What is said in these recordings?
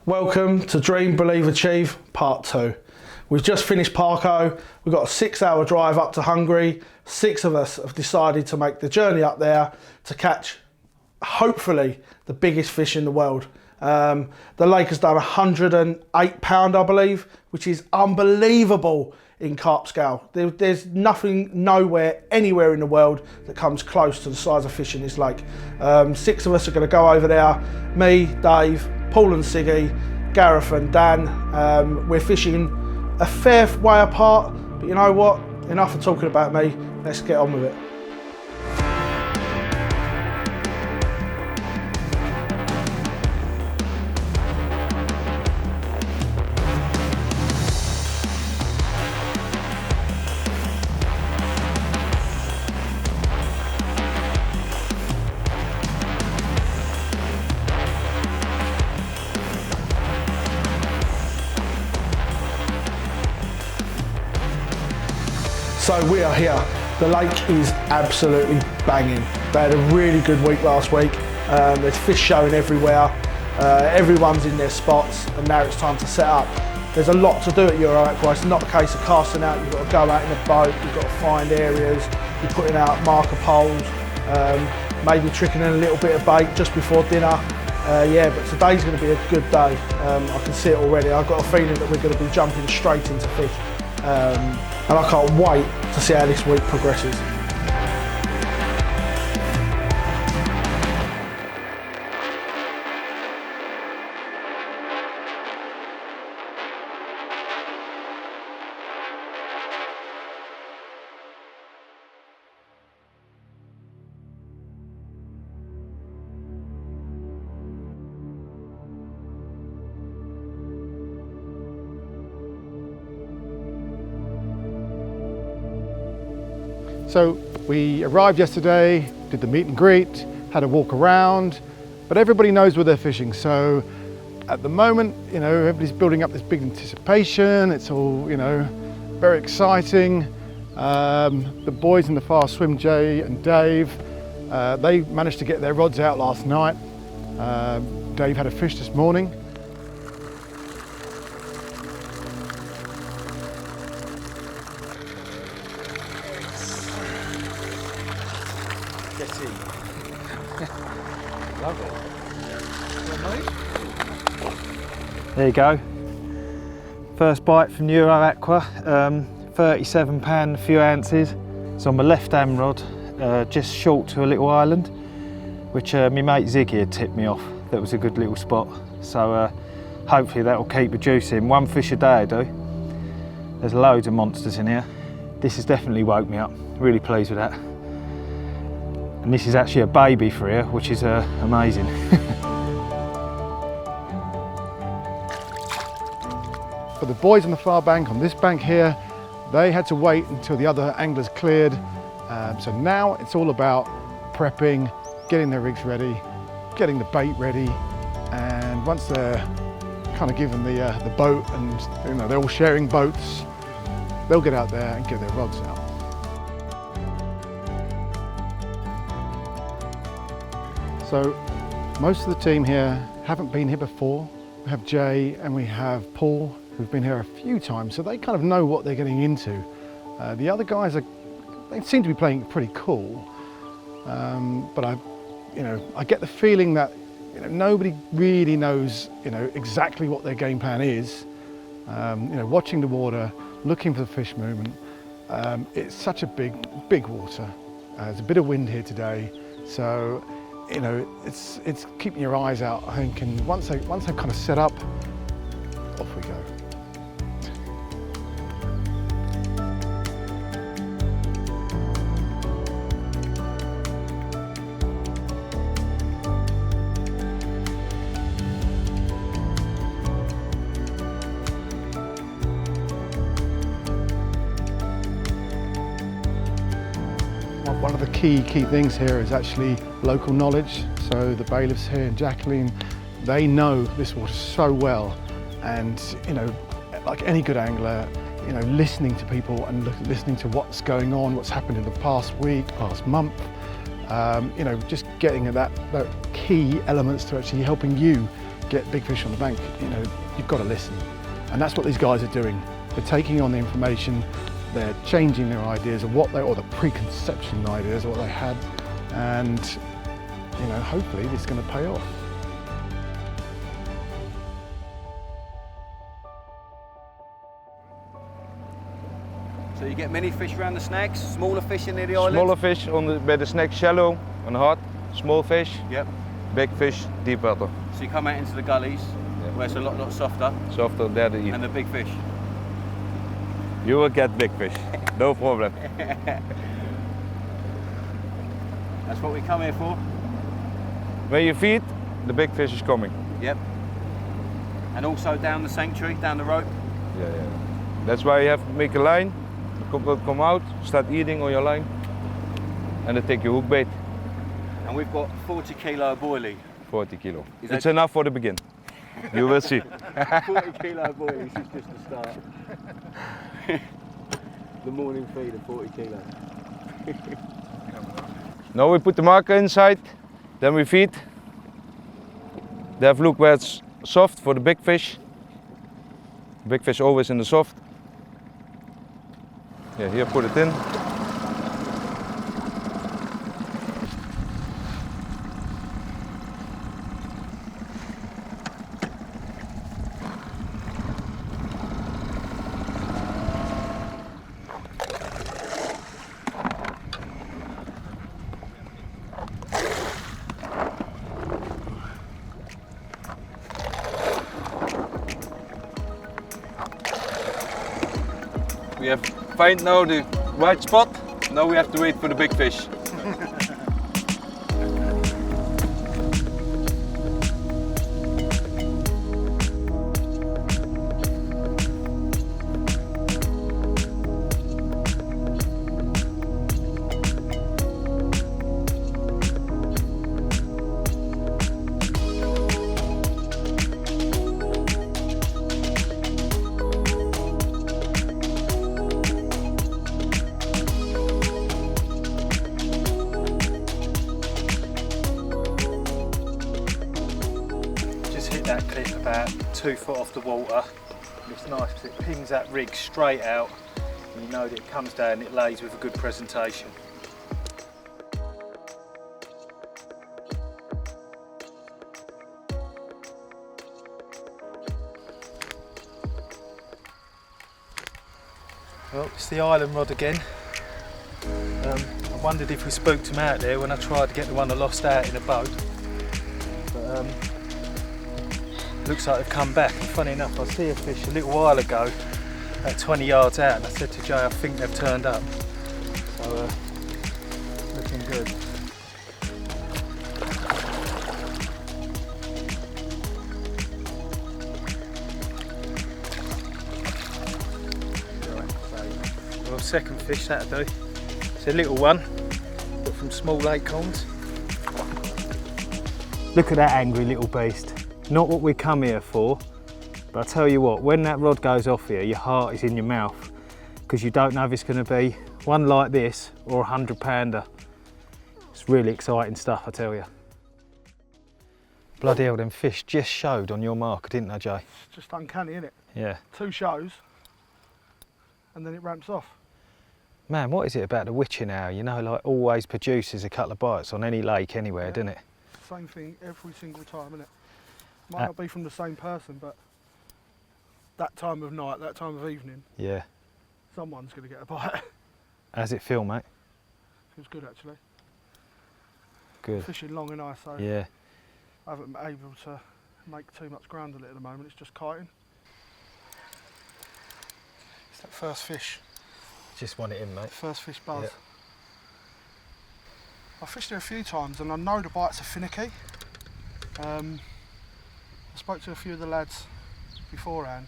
Welcome to Dream, Believe, Achieve Part 2. We've just finished Parko. We've got a 6-hour drive up to Hungary. 6 of us have decided to make the journey up there to catch, hopefully, the biggest fish in the world. The lake has done 108 pound, I believe, which is unbelievable in carp scale. There's nothing, nowhere, anywhere in the world that comes close to the size of fish in this lake. 6 of us are going to go over there. Me, Dave, Paul and Siggy, Gareth and Dan. We're fishing a fair way apart, but you know what? Enough of talking about me. Let's get on with it. So we are here. The lake is absolutely banging. They had a really good week last week. There's fish showing everywhere. Everyone's in their spots, and now it's time to set up. There's a lot to do at Euro-Aqua. It's not a case of casting out. You've got to go out in a boat. You've got to find areas. You're putting out marker poles. Maybe tricking in a little bit of bait just before dinner. Yeah, but today's going to be a good day. I can see it already. I've got a feeling that we're going to be jumping straight into fish. And I can't wait to see how this week progresses. So we arrived yesterday, did the meet and greet, had a walk around, but everybody knows where they're fishing. So at the moment, you know, everybody's building up this big anticipation. It's all, you know, very exciting. The boys in the fast swim, Jay and Dave, they managed to get their rods out last night. Dave had a fish this morning. There you go. First bite from Euro-Aqua, 37 pound, a few ounces. It's on my left hand rod, just short to a little island, which my mate Ziggy had tipped me off. That was a good little spot. So hopefully that'll keep reducing. 1 fish a day I do. There's loads of monsters in here. This has definitely woke me up. Really pleased with that. And this is actually a baby for here, which is amazing. For the boys on the far bank, on this bank here, they had to wait until the other anglers cleared. So now it's all about prepping, getting their rigs ready, getting the bait ready, and once they're kind of given the boat and, you know, they're all sharing boats, they'll get out there and get their rods out. So most of the team here haven't been here before. We have Jay and we have Paul, who've been here a few times, so they kind of know what they're getting into. The other guys they seem to be playing pretty cool, but I get the feeling that, you know, nobody really knows, you know, exactly what their game plan is. You know, watching the water, looking for the fish movement. It's such a big water. There's a bit of wind here today, so, you know, it's keeping your eyes out, I think, and once they kind of set up, off we go. One of the key things here is actually local knowledge. So the bailiffs here and Jacqueline, they know this water so well, and, you know, like any good angler, you know, listening to people and listening to what's going on, what's happened in the past week, past month, you know, just getting at that key elements to actually helping you get big fish on the bank, you know, you've got to listen. And that's what these guys are doing. They're taking on the information, they're changing their ideas of what they, or the preconception ideas of what they had, and you know, hopefully this is going to pay off. So you get many fish around the snags, smaller fish in near the island? Smaller fish on the, where the snack shallow and hard, small fish. Yep. Big fish, deep water. So you come out into the gullies, where it's a lot softer. Softer, there to eat. And the big fish. You will get big fish, no problem. That's what we come here for. When you feed, the big fish is coming. Yep. And also down the sanctuary, down the rope. Yeah. That's why you have to make a line. The will come out, start eating on your line, and they take your hook bait. And we've got 40 kilo boilie. 40 kilo. Is It's that- enough for the begin. You will see. 40 kilo boilies is just the start. The morning feed of 40 kilo. Now we put the marker inside, then we feed. They have look where it's soft for the big fish. Big fish always in the soft. Yeah, here put it in. We have find now the right spot. Now we have to wait for the big fish. Just hit that clip about 2 foot off the water. And it's nice because it pings that rig straight out, and you know that it comes down and it lays with a good presentation. Well, it's the island rod again. I wondered if we spooked him out there when I tried to get the one I lost out in a boat. But looks like they've come back. And funny enough, I see a fish a little while ago, about 20 yards out, and I said to Jay, I think they've turned up. So, looking good. Well, second fish, that'll do. It's a little one, but from small acorns. Look at that angry little beast. Not what we come here for, but I tell you what, when that rod goes off here, your heart is in your mouth, because you don't know if it's going to be one like this or 100-pounder. It's really exciting stuff, I tell you. Bloody hell, them fish just showed on your marker, didn't they, Jay? It's just uncanny, isn't it? Yeah. 2 shows, and then it ramps off. Man, what is it about the witching hour? You know, like always produces a couple of bites on any lake anywhere, doesn't it? Same thing every single time, isn't it? Might not be from the same person, but that time of night, that time of evening, Yeah. someone's going to get a bite. How's it feel, mate? Feels good, actually. Good. Fishing long and ice, so Yeah. I haven't been able to make too much ground on it at the moment. It's just kiting. It's that first fish. Just want it in, mate. First fish buzz. Yeah. I've fished here a few times and I know the bites are finicky. I spoke to a few of the lads beforehand,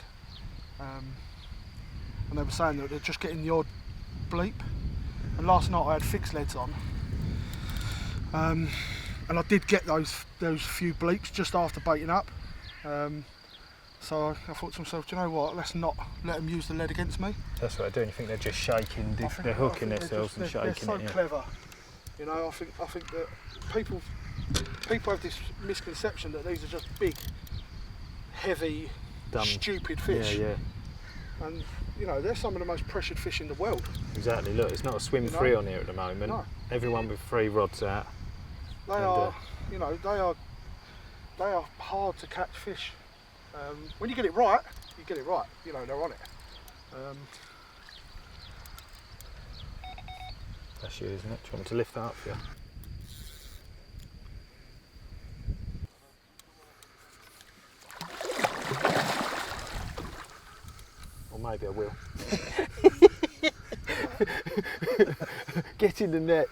and they were saying that they're just getting the odd bleep. And last night I had fixed leads on, and I did get those few bleeps just after baiting up. So I thought to myself, do you know what? Let's not let them use the lead against me. That's what they're doing. You think they're just shaking, they're hooking themselves and shaking they're so it. Yeah. clever. You know, I think that people have this misconception that these are just big heavy, Dumb. stupid fish. Yeah, And you know, they're some of the most pressured fish in the world. exactly. Look, it's not a swim free on here at the moment. No. Everyone with 3 rods out. They are, you know, they are hard to catch fish. When you get it right, you get it right. You know, they're on it. That's you, isn't it? Do you want me to lift that up for you? Or maybe I will. Get in the net.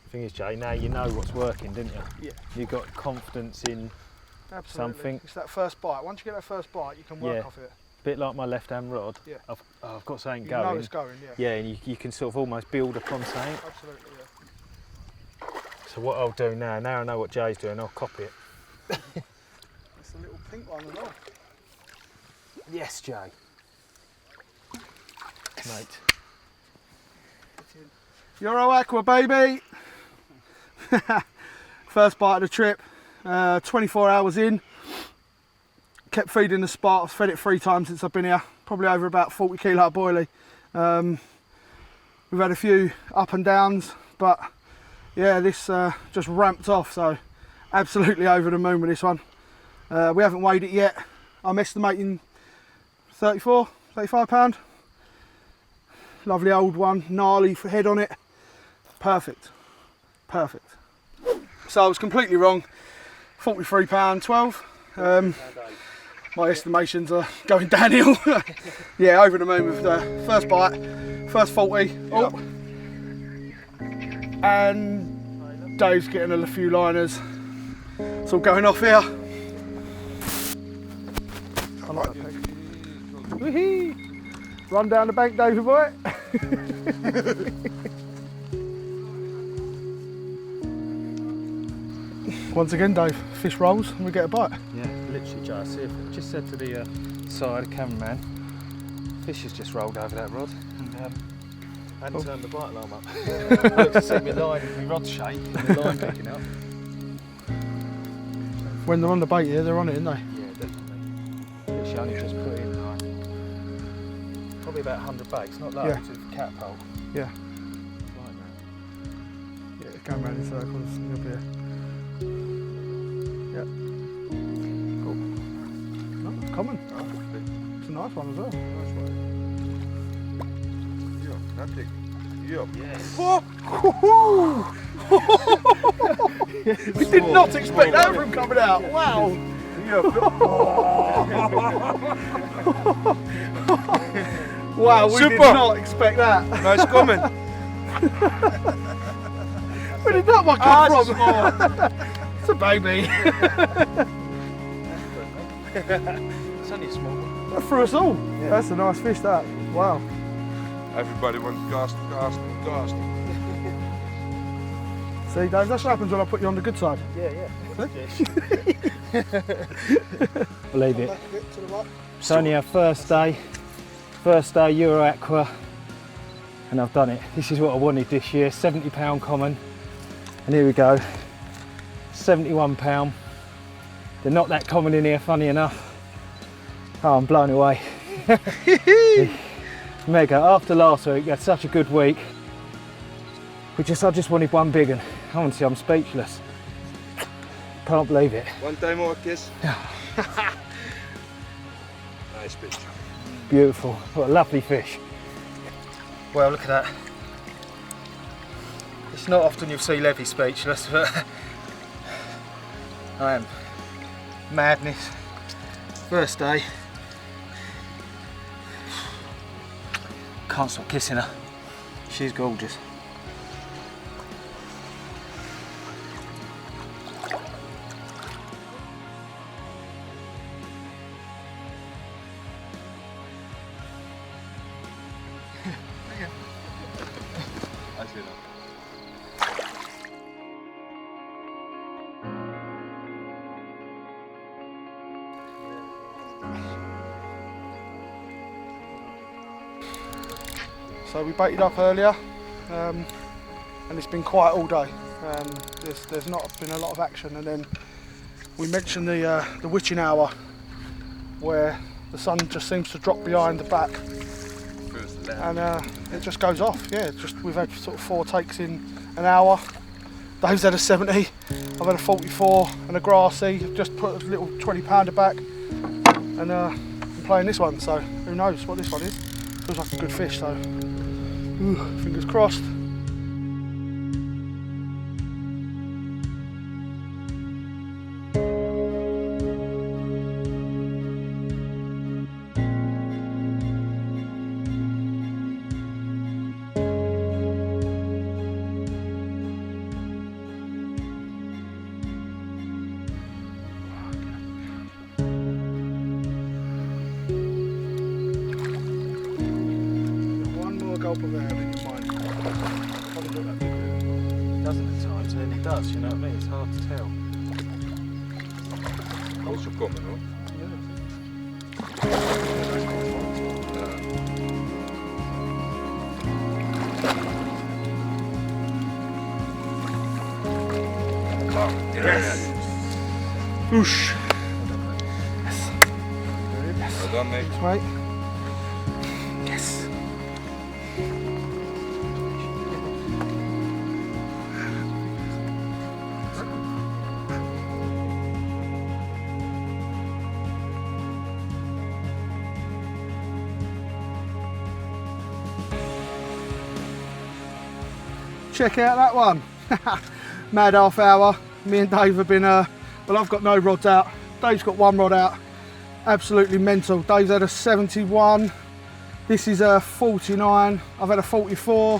Thing is, Jay, now you know what's working, didn't you? Yeah. You've got confidence in Absolutely. something. It's that first bite. Once you get that first bite, you can work Yeah. off it. A bit like my left-hand rod. Yeah. I've got something You going. know it's going, yeah. Yeah, and you can sort of almost build upon something. Absolutely, yeah. So what I'll do now I know what Jay's doing, I'll copy it. It's a little pink one as well. Yes, Jay. Mate. Euro Aqua, baby! First bite of the trip, 24 hours in. Kept feeding the spot, I've fed it 3 times since I've been here, probably over about 40 kilo of boilie. We've had a few up and downs, but yeah, this just ramped off, so absolutely over the moon with this one. We haven't weighed it yet. I'm estimating 34, 35 pound. Lovely old one, gnarly head on it. Perfect, perfect. So I was completely wrong, 43 pound 12. My estimations are going downhill. Yeah, over the moon with the first bite, first 40. Oh. And Dave's getting a few liners. It's all going off here. I like that peg. Wee-hee. Run down the bank, Davey boy. Once again, Dave, fish rolls and we get a bite. Yeah, literally, Jay. I see. I just said to the side cameraman, fish has just rolled over that rod, and hadn't turned the bite alarm up. Looked to see my line, my rod shake, and the line picking up. When they're on the bait here, they're on it, aren't they? Yeah, definitely. Literally only just put in like probably about 100 baits, not loads of catapult. Yeah. Like that. Yeah, going round in circles. You'll be here. Yeah. Cool. No, common. It's a nice one as well. Nice one. Yeah, that's it. Yeah. Yes. We did not expect that from coming out. Wow. Wow, we did not expect that. Nice comment. Where did that one come from? It's a baby. It's only a small one. That threw us all. Yeah. That's a nice fish, that. Wow. Everybody wants cast. See, Dave, that's what happens when I put you on the good side. Yeah. I'll leave it. It's only our first day Euro Aqua, and I've done it. This is what I wanted this year, £70 common, and here we go, £71. They're not that common in here, funny enough. Oh, I'm blown away. Mega. After last week, we had such a good week. I just wanted one big one. Honestly, I'm speechless. Can't believe it. One time more kiss. Nice fish. Beautiful. What a lovely fish. Well, look at that. It's not often you'll see Levy speechless, but I am. Madness. First day. Can't stop kissing her. She's gorgeous. I see that. So we baited up earlier, and it's been quiet all day. There's not been a lot of action, and then we mentioned the witching hour, where the sun just seems to drop behind the back, and it just goes off. Yeah, we've had sort of 4 takes in an hour. Dave's had a 70, I've had a 44 and a grassy. I've just put a little 20-pounder back, and I'm playing this one. So who knows what this one is? Feels like a good fish. So fingers crossed. Gulp of air in your mind. Doesn't at times, and then it does, you know what I mean? It's hard to tell. Also coming, hoor. Yes! Whoosh! Yes. Well done, mate. Thanks, mate. Yes! Check out that one. Mad half hour. Me and Dave have been, well, I've got no rods out. Dave's got 1 rod out. Absolutely mental. Dave's had a 71. This is a 49. I've had a 44.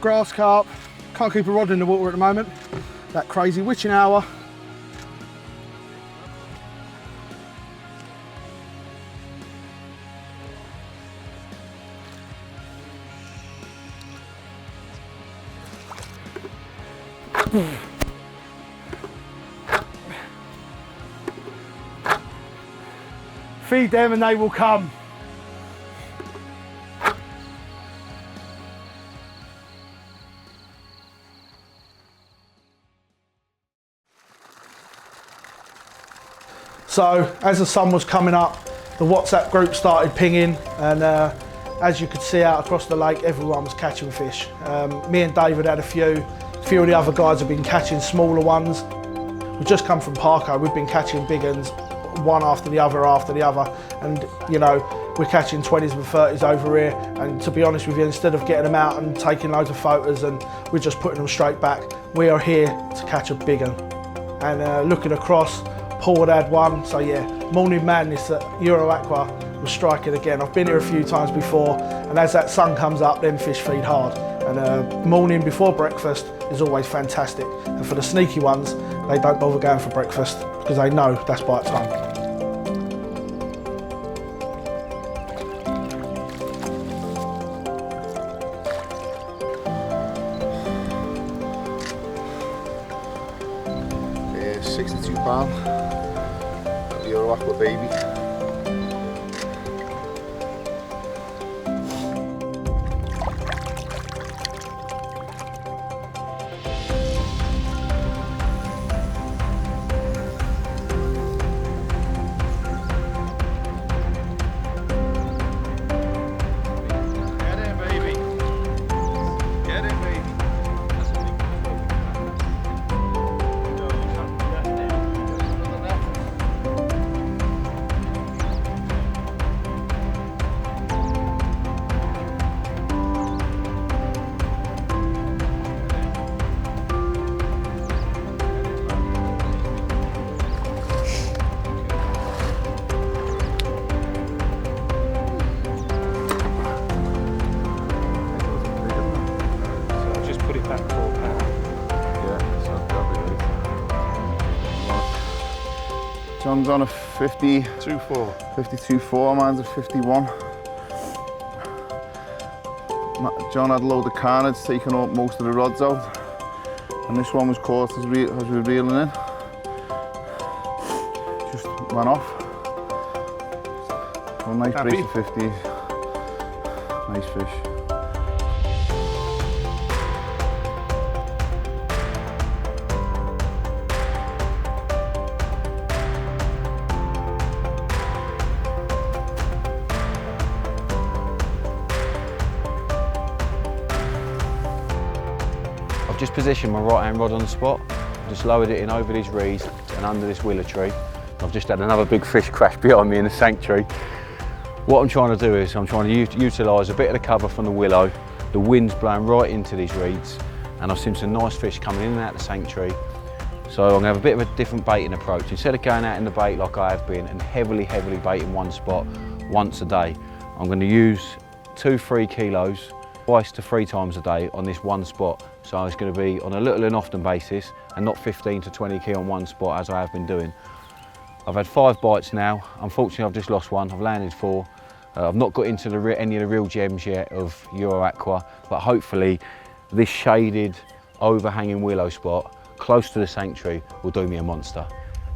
Grass carp. Can't keep a rod in the water at the moment. That crazy witching hour. Feed them and they will come. So as the sun was coming up, the WhatsApp group started pinging, and as you could see out across the lake, everyone was catching fish. Me and David had a few of the other guys have been catching smaller ones. We've just come from Parko, we've been catching big uns, one after the other, and you know, we're catching 20s and 30s over here, and to be honest with you, instead of getting them out and taking loads of photos and we're just putting them straight back, we are here to catch a big un. And looking across, Paul had one, so yeah, Morning Madness at Euro Aqua was striking again. I've been here a few times before, and as that sun comes up, them fish feed hard. And morning before breakfast is always fantastic. And for the sneaky ones, they don't bother going for breakfast because they know that's bite time. Yeah, 62 pound. Euro Aqua baby. John's on a 52.4, mine's a 51. John had a load of carnage, taking up most of the rods out, and this one was caught as we were reeling in. Just went off. A nice brace of 50s. Nice fish. just positioned my right hand rod on the spot, just lowered it in over these reeds and under this willow tree. I've just had another big fish crash behind me in the sanctuary. What I'm trying to do is I'm trying to utilise a bit of the cover from the willow. The wind's blowing right into these reeds and I've seen some nice fish coming in and out of the sanctuary. So I'm going to have a bit of a different baiting approach. Instead of going out in the bait like I have been and heavily baiting one spot once a day, I'm going to use 2-3 kilos twice to 3 times a day on this one spot. So it's going to be on a little and often basis and not 15 to 20 key on one spot as I have been doing. I've had 5 bites now. Unfortunately, I've just lost one. I've landed 4. I've not got into any of the real gems yet of Euro Aqua, but hopefully this shaded, overhanging willow spot close to the sanctuary will do me a monster.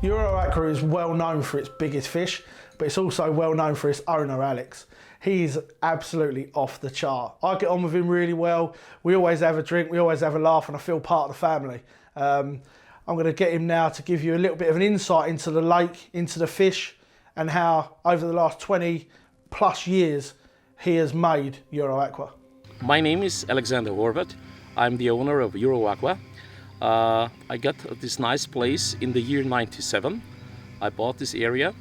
Euro Aqua is well known for its biggest fish, but it's also well known for its owner, Alex. He's absolutely off the chart. I get on with him really well. We always have a drink, we always have a laugh, and I feel part of the family. I'm going to get him now to give you a little bit of an insight into the lake, into the fish, and how over the last 20+ years he has made Euro Aqua. My name is Alexander Horvat. I'm the owner of Euro Aqua. I got this nice place in the year '97. I bought this area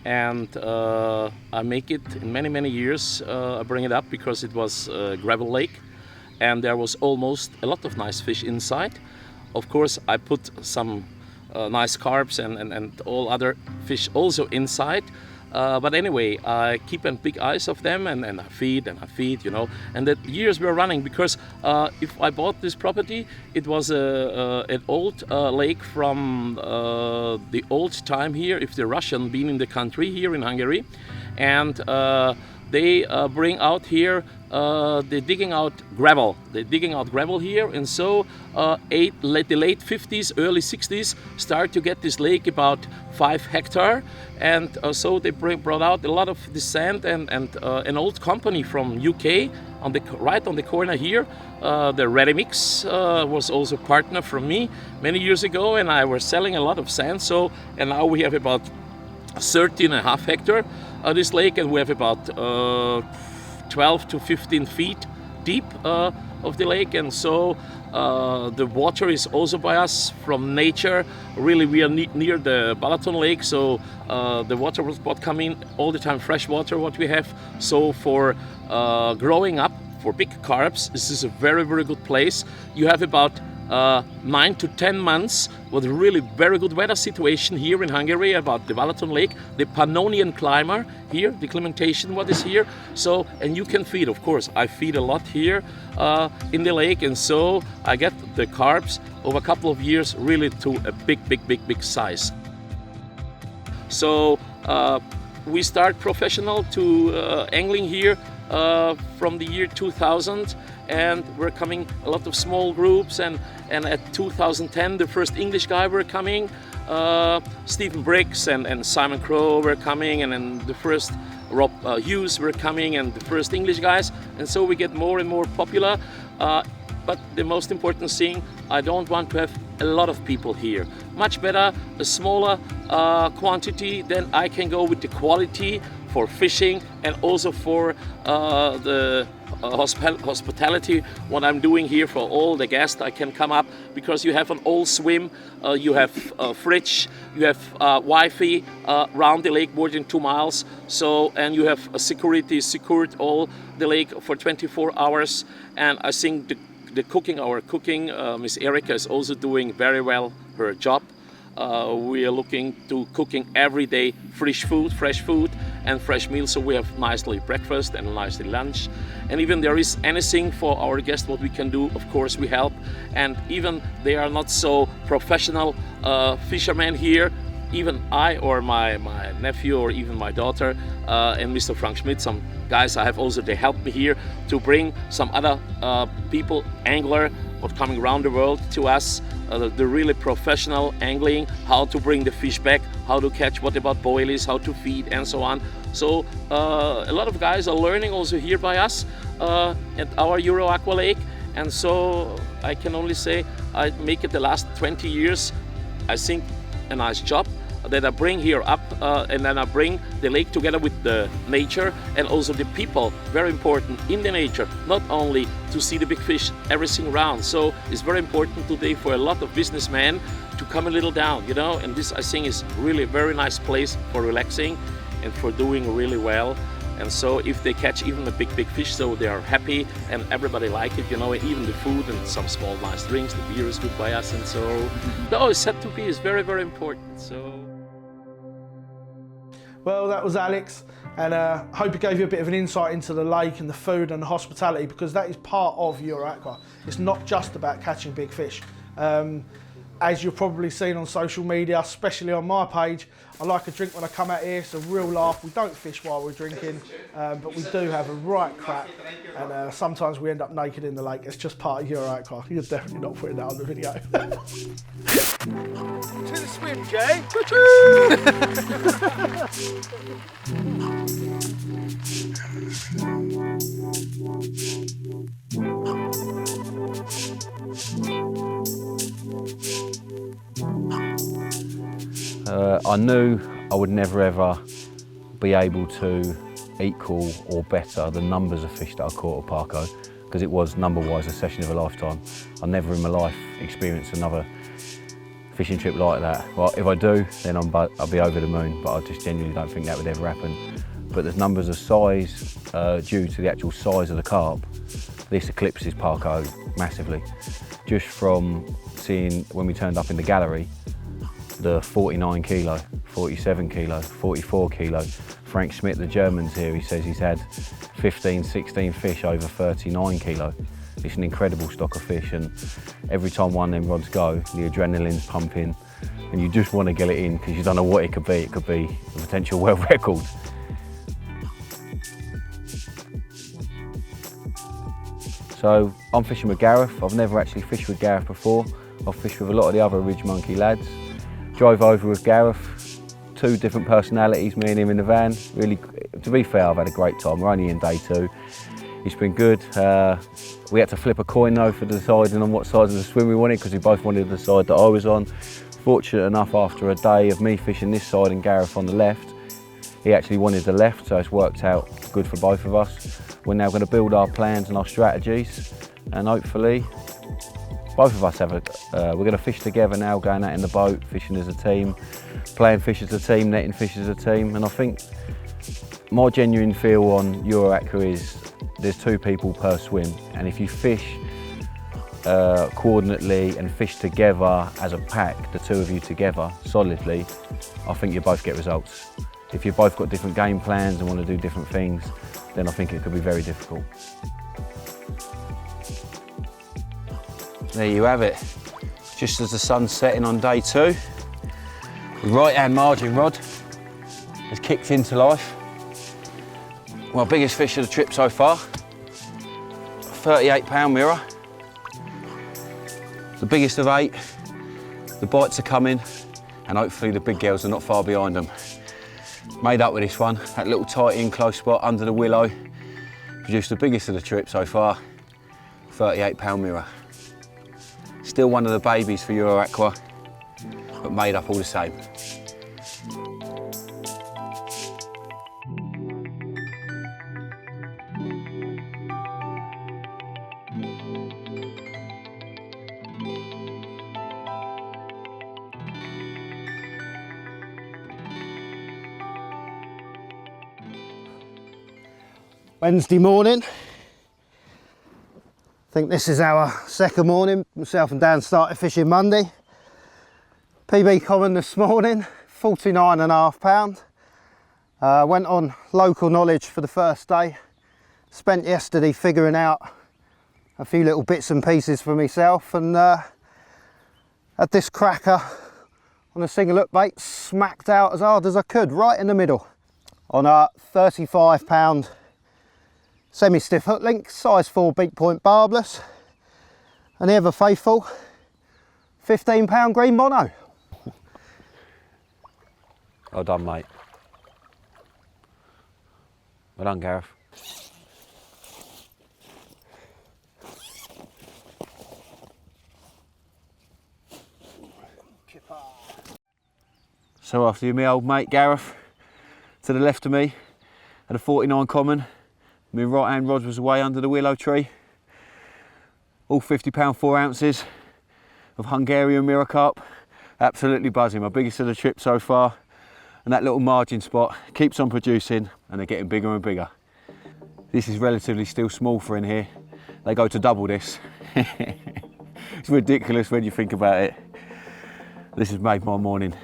and I make it in many years. I bring it up because it was a gravel lake and there was almost a lot of nice fish inside. Of course, I put some nice carps and all other fish also inside. But anyway, I keep a big eyes of them and I feed, you know. And the years were running because if I bought this property, it was an old lake from the old time here, if the Russian been in the country here in Hungary. And they bring out here, they're digging out gravel. They're digging out gravel here, and so the late 50s, early 60s start to get this lake about 5 hectares, and so they brought out a lot of the sand and an old company from UK on the right on the corner here. The RidgeMonkey was also a partner from me many years ago, and I was selling a lot of sand. So and now we have about 13.5 hectares this lake, and we have about 12 to 15 feet deep of the lake, and so the water is also by us from nature. Really, we are near the Balaton Lake, so the water was coming all the time, fresh water what we have. So for growing up for big carps, this is a very good place. You have about 9 to 10 months with a really very good weather situation here in Hungary about the Balaton Lake, the Pannonian climber here, the clementation what is here. So, and you can feed, of course, I feed a lot here in the lake, and so I get the carps over a couple of years really to a big size. So we start professional to angling here from the year 2000, and we're coming a lot of small groups, and at 2010 the first English guy were coming, Stephen Briggs and Simon Crowe were coming, and then the first Rob Hughes were coming, and the first English guys, and so we get more and more popular. But the most important thing, I don't want to have a lot of people here. Much better a smaller quantity, then I can go with the quality for fishing and also for the hospitality, what I'm doing here for all the guests. I can come up because you have an all swim, you have a fridge, you have Wi-Fi around the lake more than 2 miles, so, and you have a security secured all the lake for 24 hours. And I think the cooking, our cooking, Miss Erica is also doing very well her job. We are looking to cooking every day fresh food and fresh meals, so we have nicely breakfast and nicely lunch. And even there is anything for our guests what we can do, of course we help. And even they are not so professional fishermen here, even I or my nephew or even my daughter and Mr. Frank Schmidt, some guys I have also, they help me here to bring some other people, angler, what coming around the world to us, the really professional angling, how to bring the fish back, how to catch, what about boilies, how to feed, and so on. So a lot of guys are learning also here by us at our Euro Aqua Lake, and so I can only say I make it the last 20 years, I think, a nice job. that I bring here up, and then I bring the lake together with the nature and also the people, very important in the nature, not only to see the big fish, everything around. So it's very important today for a lot of businessmen to come a little down, you know, and this I think is really a very nice place for relaxing and for doing really well. And so if they catch even a big fish, so they are happy and everybody like it, you know, and even the food and some small nice drinks, the beer is good by us, and so no, it's said to be is very, very important. So well, that was Alex, and I hope it gave you a bit of an insight into the lake and the food and the hospitality, because that is part of EuroAqua. It's not just about catching big fish. As you've probably seen on social media, especially on my page, I like a drink when I come out here. It's a real laugh. We don't fish while we're drinking, but we do have a right crack, and sometimes we end up naked in the lake. It's just part of EuroAqua. You're definitely not putting that on the video. To the swim, Jay. I knew I would never ever be able to equal or better the numbers of fish that I caught at Parko, because it was number-wise a session of a lifetime. I never in my life experienced another fishing trip like that. Well, if I do, then I'll be over the moon, but I just genuinely don't think that would ever happen. But the numbers of size, due to the actual size of the carp, this eclipses Parko massively. Just from seeing when we turned up in the gallery, the 49 kilo, 47 kilo, 44 kilo. Frank Schmidt, the German's here, he says he's had 15, 16 fish over 39 kilo. It's an incredible stock of fish, and every time one of them rods go, the adrenaline's pumping, and you just want to get it in because you don't know what it could be. It could be a potential world record. So I'm fishing with Gareth. I've never actually fished with Gareth before. I've fished with a lot of the other RidgeMonkey lads. Drove over with Gareth, two different personalities, me and him in the van. Really, to be fair, I've had a great time. We're only in day 2. It's been good. We had to flip a coin though for deciding on what side of the swim we wanted, because we both wanted the side that I was on. Fortunate enough, after a day of me fishing this side and Gareth on the left, he actually wanted the left, so it's worked out good for both of us. We're now going to build our plans and our strategies, and hopefully both of us have we're going to fish together now, going out in the boat, fishing as a team, playing fish as a team, netting fish as a team. And I think my genuine feel on EuroAqua is there's 2 people per swim, and if you fish coordinately and fish together as a pack, the 2 of you together solidly, I think you both get results. If you've both got different game plans and want to do different things, then I think it could be very difficult. There you have it. Just as the sun's setting on day 2, the right-hand margin rod has kicked into life. My biggest fish of the trip so far, 38-pound mirror. The biggest of 8. The bites are coming, and hopefully the big girls are not far behind them. Made up with this one, that little tight in close spot under the willow. Produced the biggest of the trip so far, 38-pound mirror. Still one of the babies for EuroAqua, but made up all the same. Wednesday morning. I think this is our second morning. Myself and Dan started fishing Monday. PB common this morning, 49.5 pound. Went on local knowledge for the first day. Spent yesterday figuring out a few little bits and pieces for myself, and had this cracker on a single hook bait smacked out as hard as I could, right in the middle, on a 35 pound semi-stiff hook link, size 4 beak point barbless, and the ever faithful 15 pound green mono. Well done, mate. Well done, Gareth. So after you, my old mate Gareth, to the left of me, at a 49 common, my right hand rod was away under the willow tree. All 50 pound 4 ounces of Hungarian mirror carp. Absolutely buzzing, my biggest of the trip so far. And that little margin spot keeps on producing and they're getting bigger and bigger. This is relatively still small for in here. They go to double this. It's ridiculous when you think about it. This has made my morning.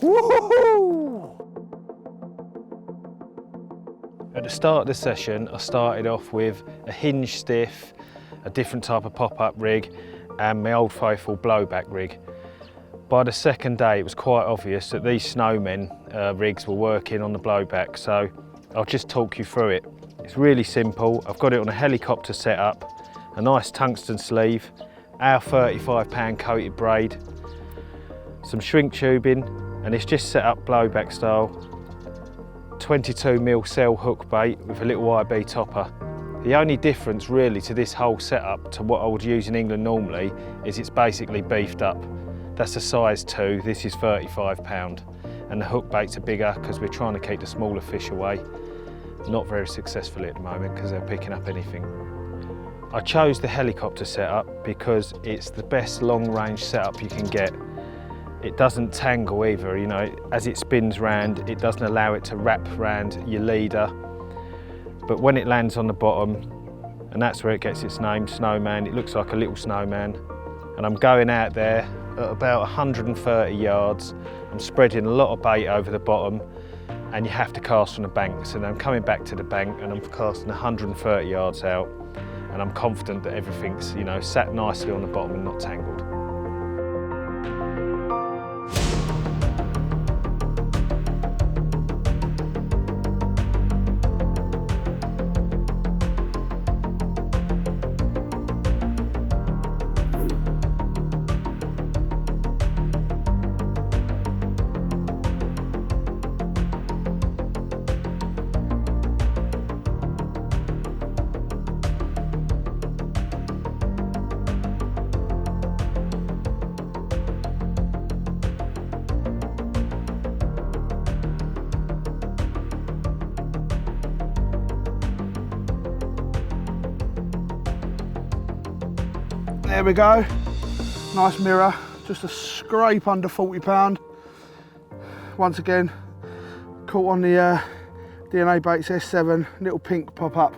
Woohoo! At the start of the session, I started off with a hinge stiff, a different type of pop-up rig, and my old faithful blowback rig. By the second day, it was quite obvious that these snowmen rigs were working on the blowback, so I'll just talk you through it. It's really simple. I've got it on a helicopter setup, a nice tungsten sleeve, our 35 pound coated braid, some shrink tubing, and it's just set up blowback style, 22mm cell hook bait with a little IB topper. The only difference really to this whole setup to what I would use in England normally is it's basically beefed up. That's a size 2, this is 35 pound. And the hook baits are bigger because we're trying to keep the smaller fish away. Not very successfully at the moment because they're picking up anything. I chose the helicopter setup because it's the best long range setup you can get. It doesn't tangle either, you know, as it spins round, it doesn't allow it to wrap round your leader. But when it lands on the bottom, and that's where it gets its name, Snowman, it looks like a little snowman. And I'm going out there at about 130 yards. I'm spreading a lot of bait over the bottom, and you have to cast from the bank. So then I'm coming back to the bank and I'm casting 130 yards out, and I'm confident that everything's, you know, sat nicely on the bottom and not tangled. There we go, nice mirror, just a scrape under 40 pound. Once again, caught on the DNA Baits S7, little pink pop-up,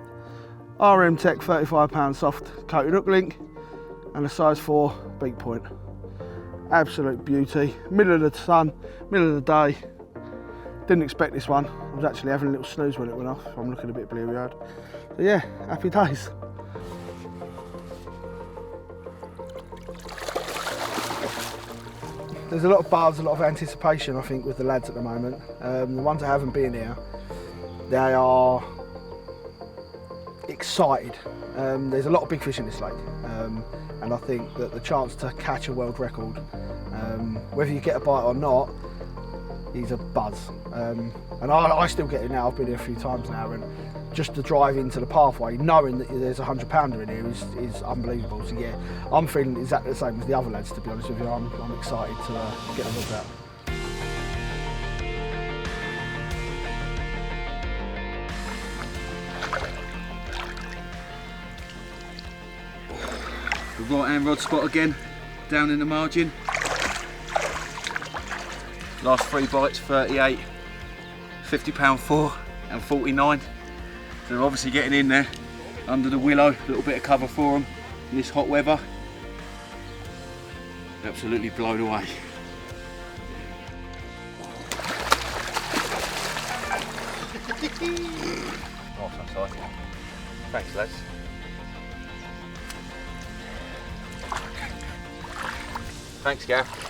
RM Tech 35 pound soft coated hook link, and a size 4 beak point. Absolute beauty, middle of the sun, middle of the day. Didn't expect this one, I was actually having a little snooze when it went off, I'm looking a bit bleary-eyed. So yeah, happy days. There's a lot of buzz, a lot of anticipation, I think, with the lads at the moment. The ones that haven't been here, they are excited. There's a lot of big fish in this lake, and I think that the chance to catch a world record, whether you get a bite or not, is a buzz. And I still get it now, I've been here a few times now, and just to drive into the pathway, knowing that there's a 100-pounder in here is unbelievable. So yeah, I'm feeling exactly the same as the other lads, to be honest with you. I'm excited to get the rods out. The right hand rod spot again, down in the margin. Last 3 bites, 38, 50 pound 4 and 49. So they're obviously getting in there under the willow, a little bit of cover for them in this hot weather. Absolutely blown away. Nice one, Si. Thanks, lads. Thanks, Gav.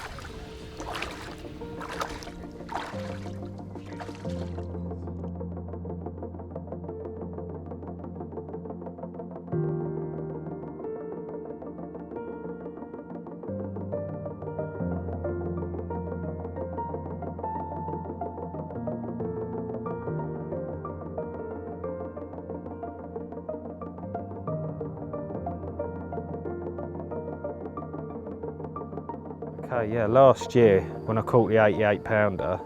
Okay, yeah, last year when I caught the 88 pounder,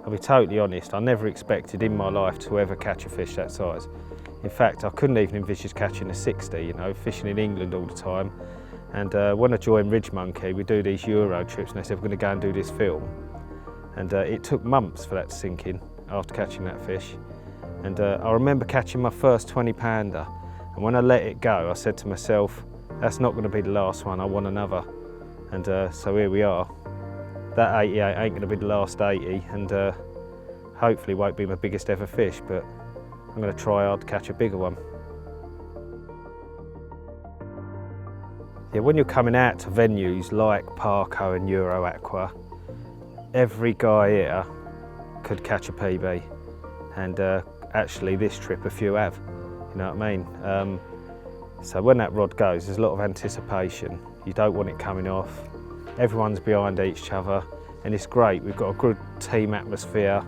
I'll be totally honest, I never expected in my life to ever catch a fish that size. In fact, I couldn't even envisage catching a 60, you know, fishing in England all the time. And when I joined RidgeMonkey, we do these Euro trips and they said we're going to go and do this film. And it took months for that to sink in after catching that fish. And I remember catching my first 20 pounder. And when I let it go, I said to myself, that's not going to be the last one, I want another. And so here we are. That 88 ain't going to be the last 80, and hopefully won't be my biggest ever fish, but I'm going to try hard to catch a bigger one. Yeah, when you're coming out to venues like Parco and Euro Aqua, every guy here could catch a PB, and actually this trip a few have, you know what I mean? So when that rod goes, there's a lot of anticipation. You don't want it coming off. Everyone's behind each other, and it's great. We've got a good team atmosphere.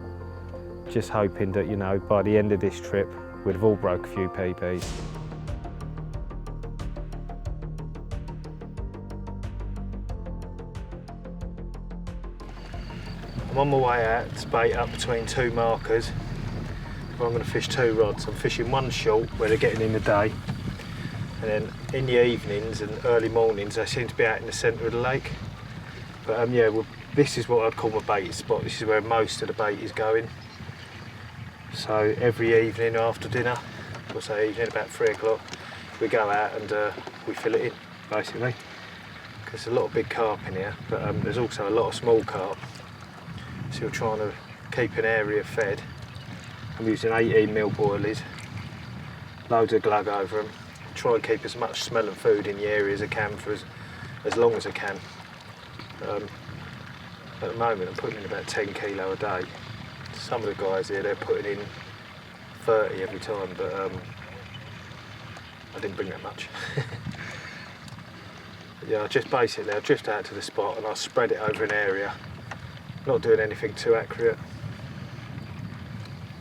Just hoping that, you know, by the end of this trip, we'd have all broke a few PBs. I'm on my way out to bait up between two markers. Where I'm going to fish two rods. I'm fishing one short where they're getting in the day, and then in the evenings and early mornings they seem to be out in the centre of the lake. But yeah, well, this is what I'd call my bait spot. This is where most of the bait is going. So every evening after dinner, or say evening about 3 o'clock, we go out and we fill it in, basically. There's a lot of big carp in here, but there's also a lot of small carp. So we're trying to keep an area fed. I'm using 18mm boilies, loads of glug over them. Try and keep as much smell and food in the area as I can for as long as I can. At the moment I'm putting in about 10 kilo a day. Some of the guys here, they're putting in 30 every time, but I didn't bring that much. Yeah, I drift out to the spot and I spread it over an area, not doing anything too accurate.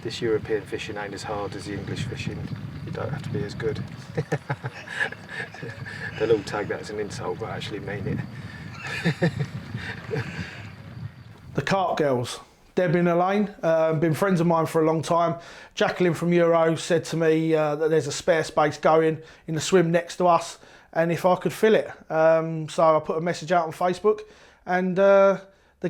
This European fishing ain't as hard as the English fishing. You don't have to be as good. They'll all take that as an insult, but I actually mean it. The Carp girls, Debbie and Elaine, been friends of mine for a long time. Jacqueline from Euro said to me that there's a spare space going in the swim next to us, and if I could fill it. So I put a message out on Facebook, and the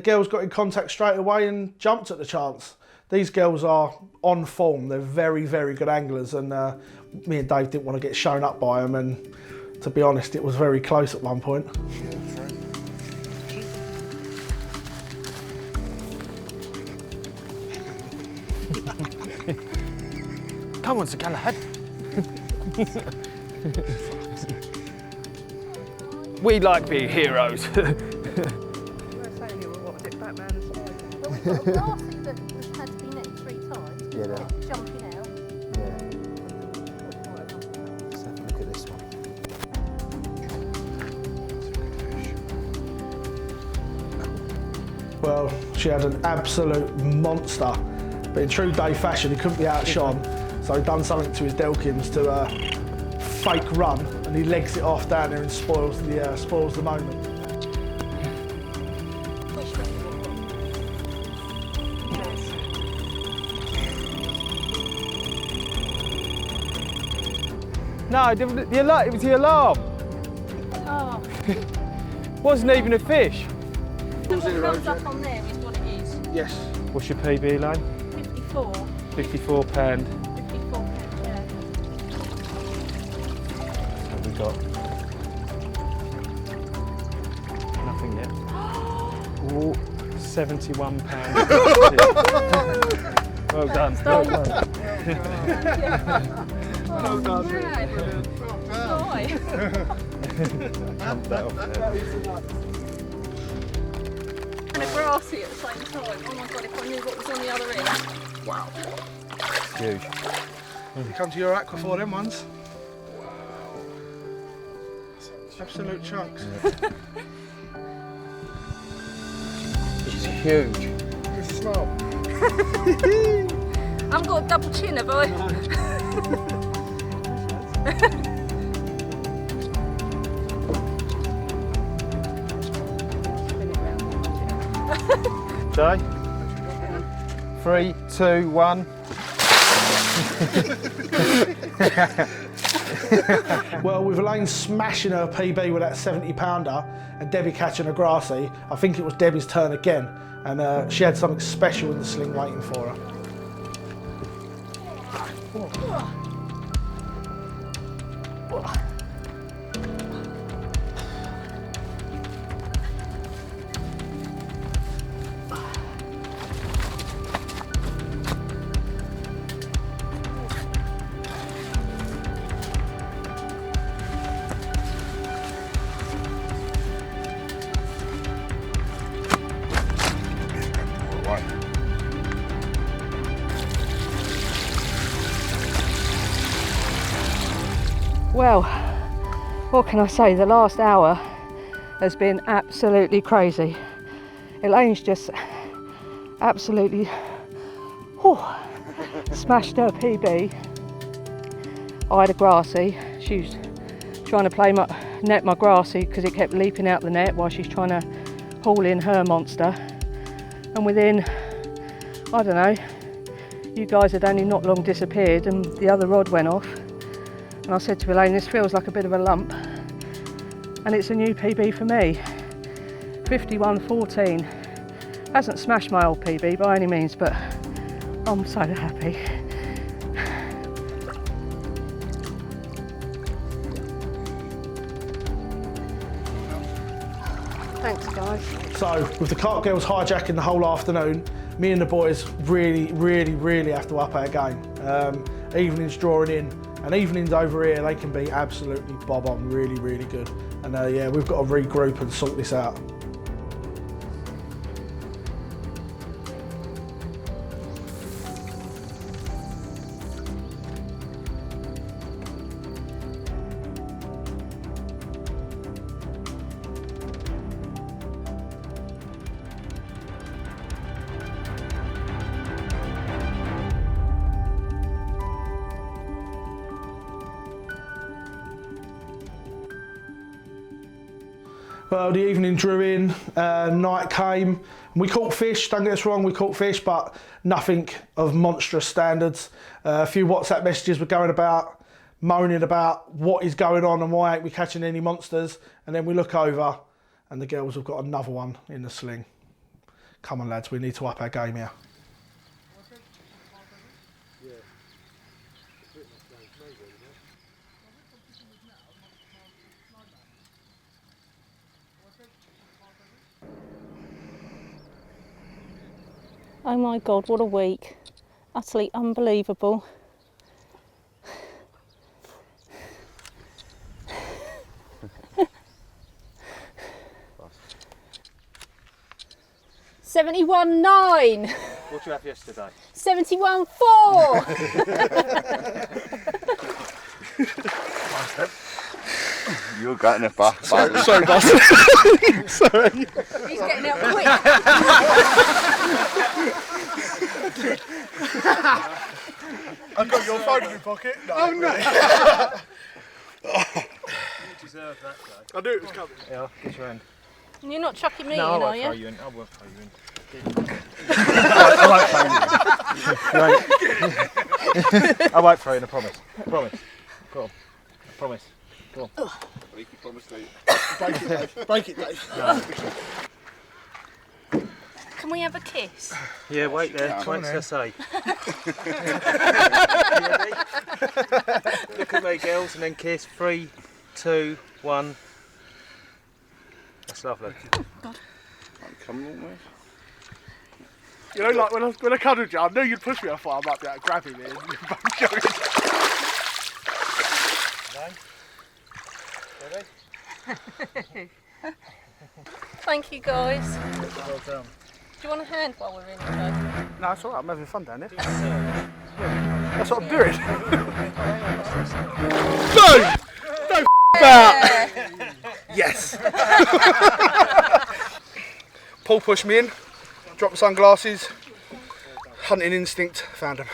girls got in contact straight away and jumped at the chance. These girls are on form. They're very, very good anglers, and me and Dave didn't want to get shown up by them, and to be honest, it was very close at one point. Come on, Sir Galahad. We like being heroes. We've got a Darcy that has had to be netted 3 times. Yeah, that. Jumping out. Yeah. Let's have a look at this one. Well, she had an absolute monster, but in true Dave fashion, he couldn't be outshone, so he done something to his Delkins to fake run, and he legs it off down there and spoils the moment. No, it was the alarm. Oh. Wasn't even a fish. What comes up on there is what it is. Yes. What's your PB, Elaine? 54. 54 pound. 54 pounds, yeah. What have we got? Nothing yet. Oh, 71 pounds. Well done. Well done. Well done. Jump that off there. And a grassy at the same time. Oh my god, if I knew what was on the other end. Wow. Huge. You come to your aqua for them ones. Absolute chunks. It's huge. It's a smell. I haven't got a double chin, have I? Jay? 3, 2, 1. Well, with Elaine smashing her PB with that 70 pounder and Debbie catching a grassy, I think it was Debbie's turn again, and she had something special in the sling waiting for her. Well, what can I say? The last hour has been absolutely crazy. Elaine's just absolutely smashed her PB. I had a grassy. She was trying to net my grassy because it kept leaping out the net while she's trying to haul in her monster. And within, I don't know, you guys had only not long disappeared and the other rod went off. And I said to Elaine, this feels like a bit of a lump. And it's a new PB for me. 51.14. Hasn't smashed my old PB by any means, but I'm so happy. Thanks, guys. So, with the Carp girls hijacking the whole afternoon, me and the boys really have to up our game. Evenings drawing in, and evenings over here, they can be absolutely bob on, really good. And yeah, we've got to regroup and sort this out. Well, the evening drew in, night came, and we caught fish, don't get us wrong, we caught fish, but nothing of monstrous standards. A few WhatsApp messages were going about, moaning about what is going on and why ain't we catching any monsters, and then we look over, and the girls have got another one in the sling. Come on lads, we need to up our game here. Oh my God, what a week. Utterly unbelievable. $71.9. What did you have yesterday? $71.4. You're getting it back. Sorry, boss. Sorry. He's getting out quick. I've got your phone in my pocket. No. Oh no. You deserve that, though. I knew it was coming. Yeah, get your hand. You're not chucking me No, in, I are won't you? throw you in. I won't throw you in. I won't throw you in, I promise. I promise. Go on. I promise. Go on. Break your promise, Dave. Break it, Dave. No. Can we have a kiss? Yeah, wait there. Wait till I say. Look at me, girls, and then kiss. 3, 2, 1. That's lovely. Oh, God. Come on, mate. You know, like when I cuddled you, I knew you'd push me off. I might be able to grab him in. Ready? Thank you, guys. Well done. Do you want a hand while we're in, Joe? No, it's alright, I'm having fun down here. That's what I'm doing. No! No about! Yes! Paul pushed me in, dropped my sunglasses, hunting instinct, found him.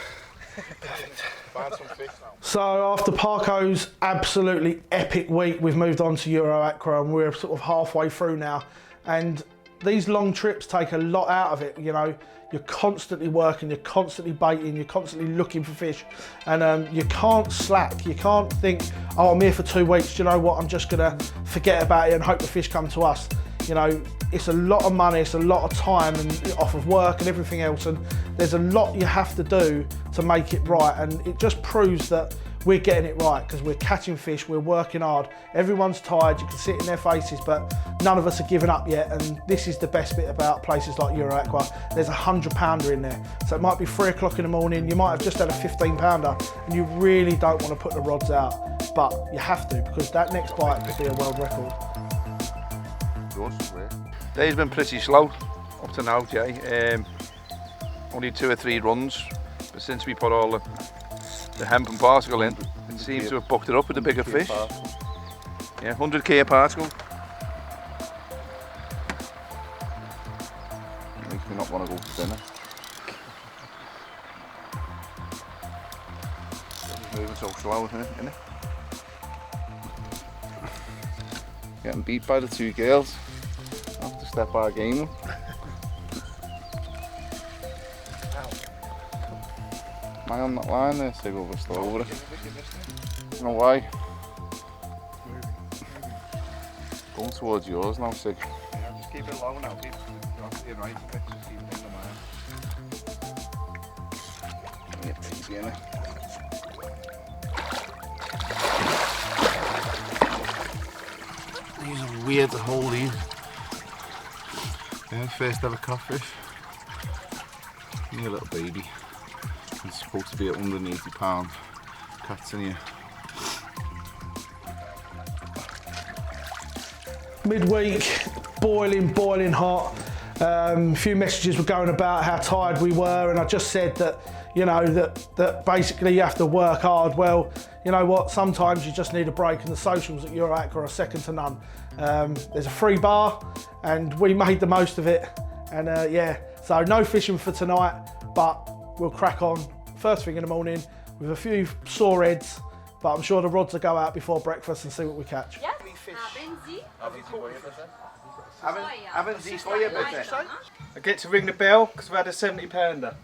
Perfect. So after Parko's absolutely epic week, we've moved on to Euro Aqua and we're sort of halfway through now. And these long trips take a lot out of it, you know. You're constantly working, you're constantly baiting, you're constantly looking for fish, and you can't slack. You can't think, oh, I'm here for 2 weeks, do you know what, I'm just gonna forget about it and hope the fish come to us. You know, it's a lot of money, it's a lot of time and off of work and everything else, and there's a lot you have to do to make it right, and it just proves that we're getting it right because we're catching fish, we're working hard, everyone's tired, you can see it in their faces, but none of us are giving up yet. And this is the best bit about places like Euro Aqua. There's a 100-pounder in there, so it might be 3 o'clock in the morning, you might have just had a 15-pounder and you really don't want to put the rods out, but you have to, because that next bite could be a world record. Day's been pretty slow up to now, Jay. Only 2 or 3 runs, but since we put all the hemp and particle in, it seems to have bucked it up with the bigger fish. Yeah, 100k a particle. Makes me not want to go to dinner. It's moving so slow, isn't it? Getting beat by the 2 girls. I have to step our game up. Man on that line there, so we're still over it. I don't know why. Going towards yours now, Sig. Yeah, just keep it low now. Keep it right a bit, just keep it in the man. Yep, easy in it. These are weird to hold these. Yeah, first ever catfish. You're a little baby. It's supposed to be at 180 pound cats in here. Midweek, boiling hot. A few messages were going about how tired we were, and I just said that, you know, that basically you have to work hard. Well, you know what, sometimes you just need a break, and the socials at Euro Aqua are second to none. There's a free bar and we made the most of it, and yeah, so no fishing for tonight, but we'll crack on first thing in the morning with a few sore heads, but I'm sure the rods will go out before breakfast and see what we catch. Ja? Haben Sie Feuer bitte? I get to ring the bell because we had a 70-pounder.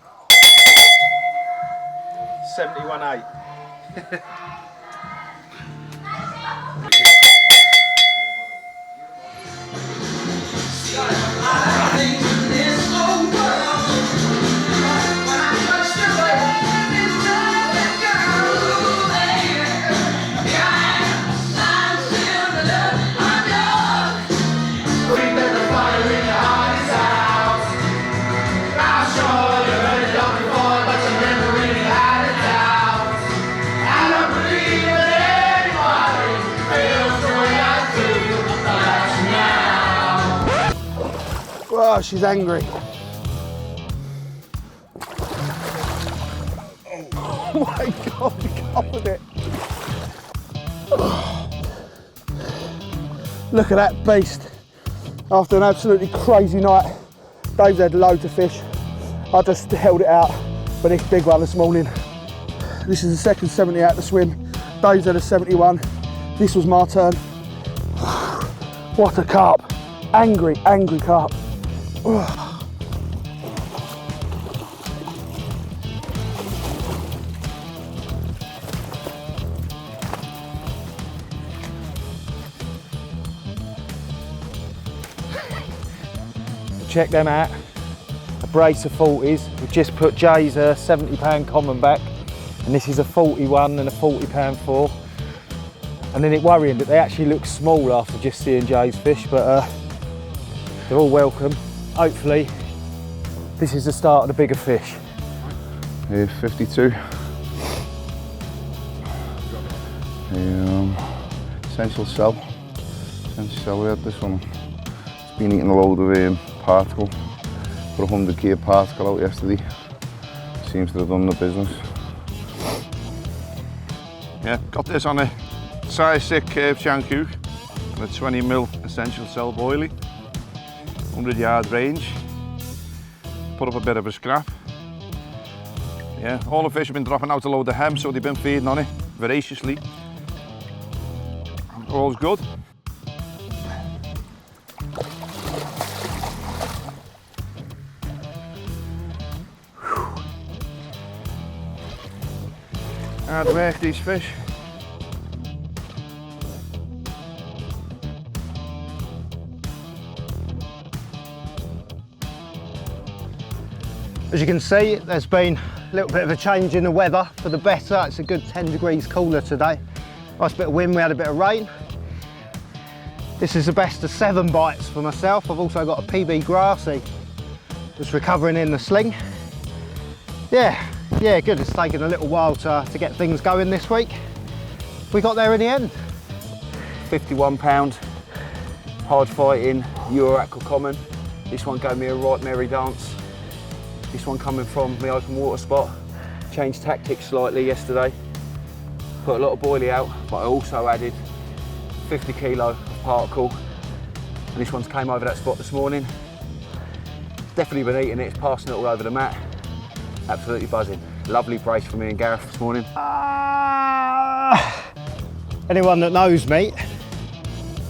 71.8. Oh, she's angry. Oh my God, get off with it. Look at that beast. After an absolutely crazy night, Dave's had loads of fish. I just held it out for this big one this morning. This is the second 70 out to swim. Dave's had a 71. This was my turn. What a carp. Angry, angry carp. Check them out, a brace of 40s. We've just put Jay's 70-pound common back, and this is a 41 and a 40-pound 4. And then it worrying that they actually look small after just seeing Jay's fish, but they're all welcome. Hopefully, this is the start of the bigger fish. 52. Essential cell. We had this one. It's been eating a load of particle. Put 100k particle out yesterday. Seems to have done the business. Yeah, got this on a size 6 curved shanku and a 20mm essential cell boilie. 100-yard range. Put up a bit of a scrap. Yeah, all the fish have been dropping out a load of hem, so they've been feeding on it voraciously. All's good. Hard work, these fish. As you can see, there's been a little bit of a change in the weather for the better. It's a good 10 degrees cooler today. Nice bit of wind, we had a bit of rain. This is the best of 7 bites for myself. I've also got a PB grassy that's recovering in the sling. Yeah, good. It's taken a little while to get things going this week. We got there in the end. 51 pound, hard fighting, Euro Aqua Common. This one gave me a right merry dance. This one coming from my open water spot. Changed tactics slightly yesterday. Put a lot of boilie out, but I also added 50 kilo of particle. And this one's came over that spot this morning. Definitely been eating it, it's passing it all over the mat. Absolutely buzzing. Lovely brace for me and Gareth this morning. Anyone that knows me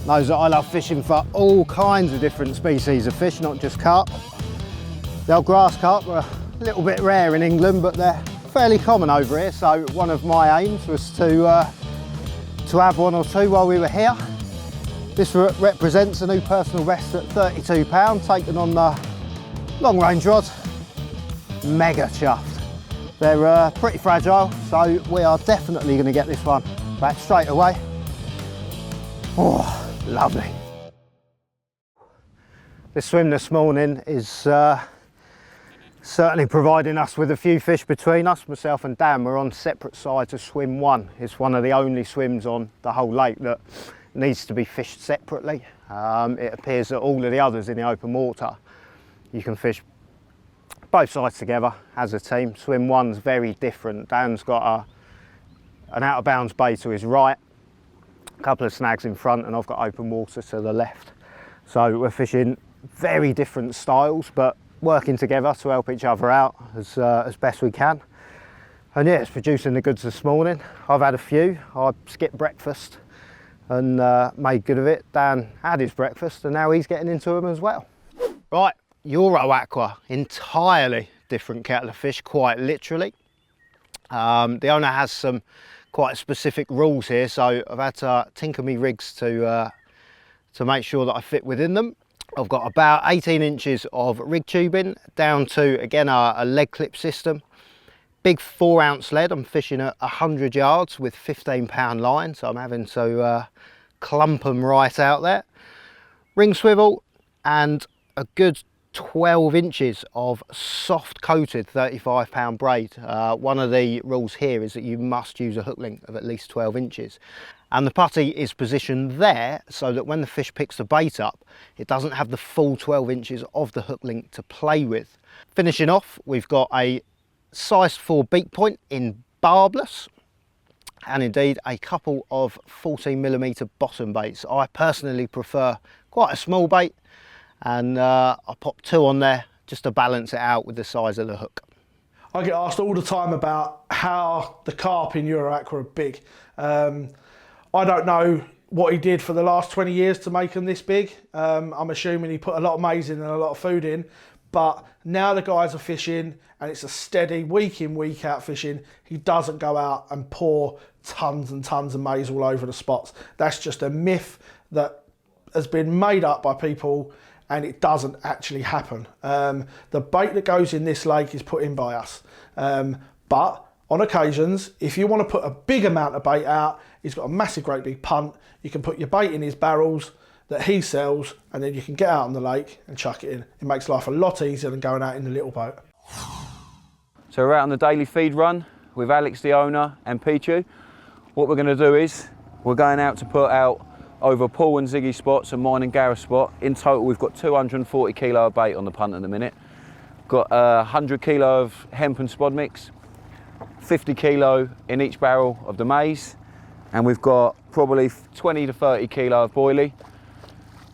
knows that I love fishing for all kinds of different species of fish, not just carp. The old grass carp are a little bit rare in England, but they're fairly common over here. So one of my aims was to have 1 or 2 while we were here. This represents a new personal best at 32 pounds, taken on the long range rod. Mega chuffed. They're pretty fragile, so we are definitely going to get this one back straight away. Oh, lovely. This swim this morning is certainly providing us with a few fish between us. Myself and Dan were on separate sides of swim 1. It's one of the only swims on the whole lake that needs to be fished separately. It appears that all of the others in the open water, you can fish both sides together as a team. Swim 1's very different. Dan's got an out of bounds bay to his right, a couple of snags in front, and I've got open water to the left. So we're fishing very different styles, but working together to help each other out as best we can. And yeah, it's producing the goods this morning. I've had a few. I skipped breakfast and made good of it. Dan had his breakfast and now he's getting into them as well. Right, Euro Aqua, entirely different kettle of fish, quite literally. The owner has some quite specific rules here, so I've had to tinker me rigs to make sure that I fit within them. I've got about 18 inches of rig tubing down to, again, a leg clip system. Big 4-ounce lead. I'm fishing at 100 yards with 15-pound line, so I'm having to clump them right out there. Ring swivel and a good 12 inches of soft coated 35-pound braid. One of the rules here is that you must use a hook length of at least 12 inches. And the putty is positioned there so that when the fish picks the bait up, it doesn't have the full 12 inches of the hook length to play with. Finishing off, we've got a size 4 beak point in barbless, and indeed a couple of 14mm bottom baits. I personally prefer quite a small bait, and I pop 2 on there just to balance it out with the size of the hook. I get asked all the time about how the carp in Euro Aqua are big. I don't know what he did for the last 20 years to make them this big. I'm assuming he put a lot of maize in and a lot of food in, but now the guys are fishing and it's a steady week in, week out fishing. He doesn't go out and pour tons and tons of maize all over the spots. That's just a myth that has been made up by people and it doesn't actually happen. The bait that goes in this lake is put in by us. But on occasions, if you want to put a big amount of bait out, he's got a massive, great big punt. You can put your bait in his barrels that he sells, and then you can get out on the lake and chuck it in. It makes life a lot easier than going out in the little boat. So we're out on the daily feed run with Alex, the owner, and Pichu. What we're going to do is we're going out to put out over Paul and Ziggy's spots and mine and Gareth's spot. In total, we've got 240 kilo of bait on the punt at the minute. Got 100 kilo of hemp and spod mix, 50 kilo in each barrel of the maize, and we've got probably 20 to 30 kilo of boilie.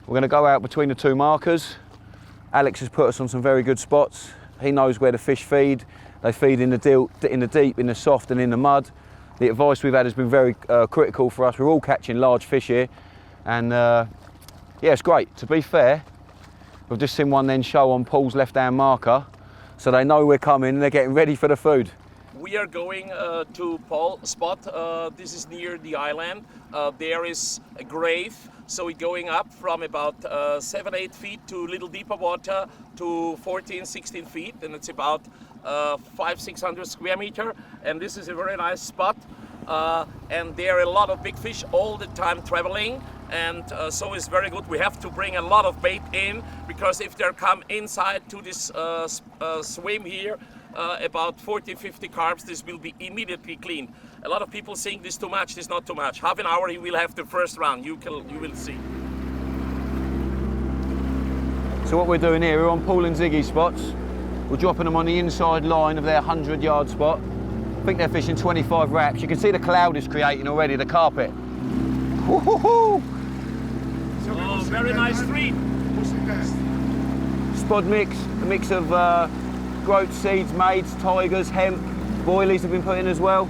We're going to go out between the 2 markers. Alex has put us on some very good spots. He knows where the fish feed. They feed in the deep, in the soft and in the mud. The advice we've had has been very critical for us. We're all catching large fish here, and yeah, it's great. To be fair, we've just seen one then show on Paul's left-hand marker, so they know we're coming and they're getting ready for the food. We are going to Paul spot. This is near the island. There is a grave, so we're going up from about 7-8 feet to a little deeper water to 14-16 feet, and it's about 500-600 square meter. And this is a very nice spot. And there are a lot of big fish all the time traveling, and so it's very good. We have to bring a lot of bait in, because if they come inside to this swim here, about 40-50 carps, this will be immediately cleaned. A lot of people think this is too much. This is not too much. Half an hour you will have the first round. You will see. So what we're doing here, we're on Paul and Ziggy's spots. We're dropping them on the inside line of their 100-yard spot. I think they're fishing 25 wraps. You can see the cloud is creating already, the carpet. Woo-hoo-hoo! Oh, very nice treat. Spod mix, a mix of groat seeds, maids, tigers, hemp, boilies have been put in as well.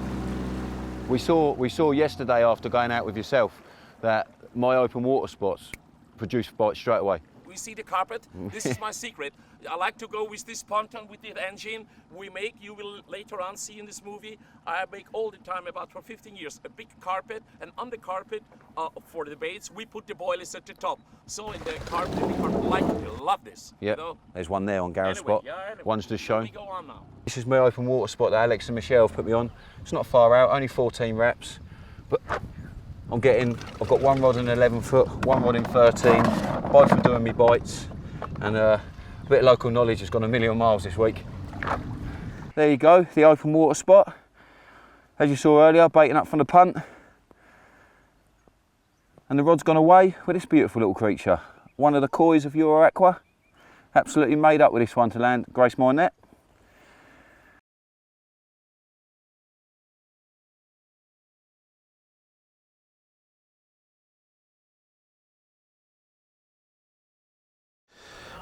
We saw yesterday after going out with yourself that my open water spots produce bites straight away. We see the carpet. This is my secret. I like to go with this ponton, with the engine we make. You will later on see in this movie. I make all the time, about for 15 years, a big carpet, and on the carpet for the baits we put the boilies at the top. So in the carpet, love this. Yeah, you know? There's one there on Gareth's spot. Yeah, anyway, one's just shown. We go on now. This is my open water spot that Alex and Michelle have put me on. It's not far out, only 14 wraps, but I've got one rod in 11 foot, one rod in 13. Both are doing me bites, and a bit of local knowledge has gone a million miles this week. There you go, the open water spot. As you saw earlier, baiting up from the punt. And the rod's gone away with this beautiful little creature. One of the kois of Euro Aqua. Absolutely made up with this one to land grace my net.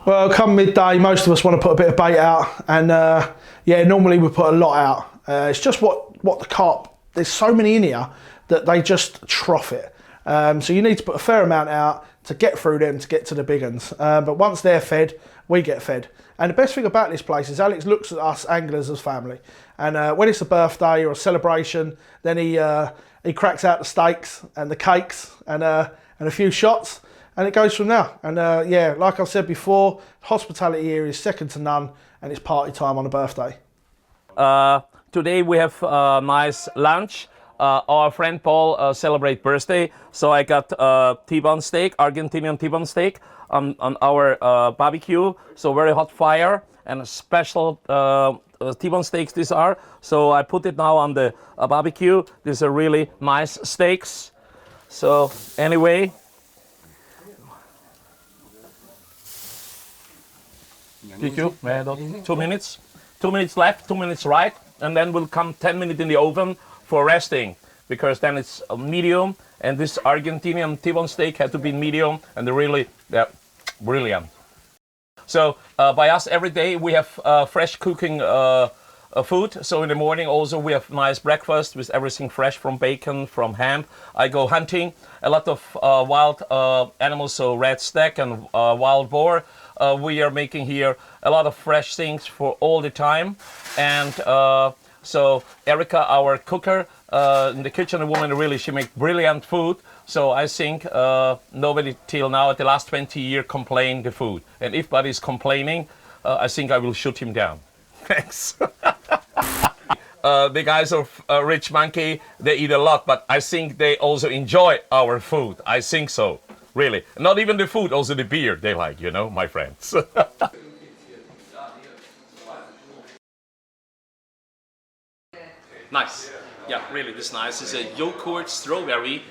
Well, come midday, most of us want to put a bit of bait out, and yeah, normally we put a lot out. It's just what the carp, there's so many in here that they just trough it. So you need to put a fair amount out to get through them, to get to the big ones. But once they're fed, we get fed. And the best thing about this place is Alex looks at us anglers as family. And when it's a birthday or a celebration, then he cracks out the steaks and the cakes and a few shots. And it goes from there. And yeah, like I've said before, hospitality here is second to none, and it's party time on a birthday. Today we have a nice lunch. Our friend Paul celebrate birthday, so I got T-bone steak, Argentinian T-bone steak on our barbecue. So very hot fire, and a special T-bone steaks these are. So I put it now on the barbecue. These are really nice steaks. So anyway. Thank you. 2 minutes. 2 minutes left, 2 minutes right, and then we'll come 10 minutes in the oven for resting, because then it's medium, and this Argentinian T-bone steak had to be medium, and they're really brilliant. So by us every day we have fresh cooking food. So in the morning also we have nice breakfast with everything fresh, from bacon, from ham. I go hunting, a lot of wild animals, so red stag and wild boar. We are making here a lot of fresh things for all the time. And so Erica, our cooker in the kitchen, a woman, really, she makes brilliant food. So I think nobody till now at the last 20 years complained the food. And if anybody's complaining, I think I will shoot him down. Thanks. The guys of RidgeMonkey, they eat a lot, but I think they also enjoy our food. I think so, really. Not even the food, also the beer they like, you know, my friends. Nice. Yeah, really, this is nice. It's a yogurt strawberry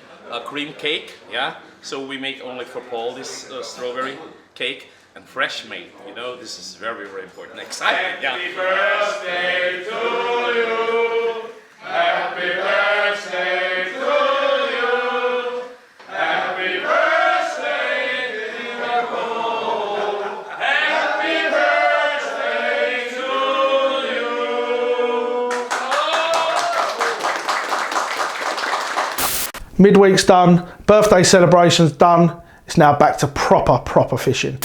cream cake, yeah? So we make only for Paul this strawberry cake. And fresh made, you know, this is very, very important. Exciting, yeah. Happy birthday to you. Happy birthday to you. Happy birthday, dear Paul. Happy birthday to you. Midweek's done, birthday celebration's done. It's now back to proper fishing.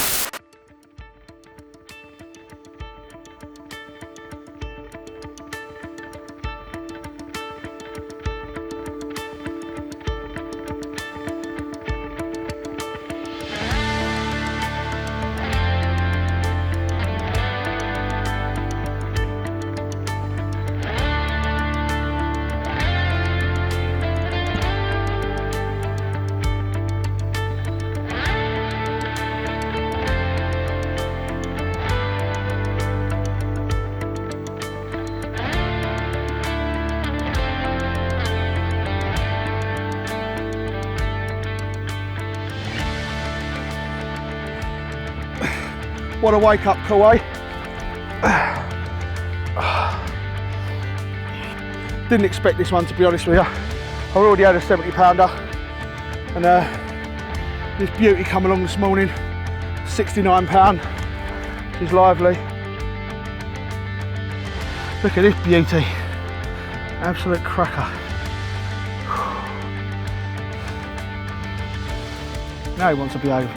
What a wake up call, eh? Didn't expect this one, to be honest with you. I already had a 70 pounder and this beauty come along this morning, 69 pound. She's lively. Look at this beauty, absolute cracker. Now he wants to behave.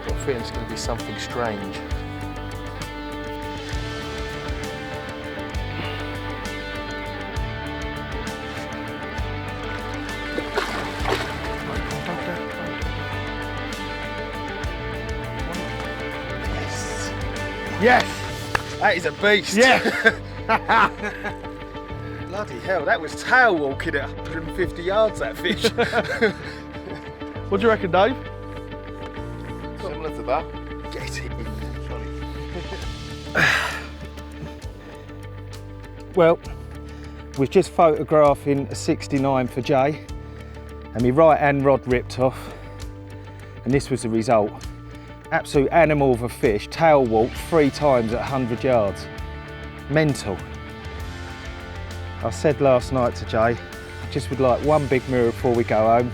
I think it's going to be something strange. Yes! That is a beast! Yes! Bloody hell, that was tail walking at 150 yards, that fish. What do you reckon, Dave? Similar to that. Get it. Well, we're just photographing a 69 for Jay, and my right hand rod ripped off, and this was the result. Absolute animal of a fish, tail walked 3 times at 100 yards. Mental. I said last night to Jay, I just would like one big mirror before we go home,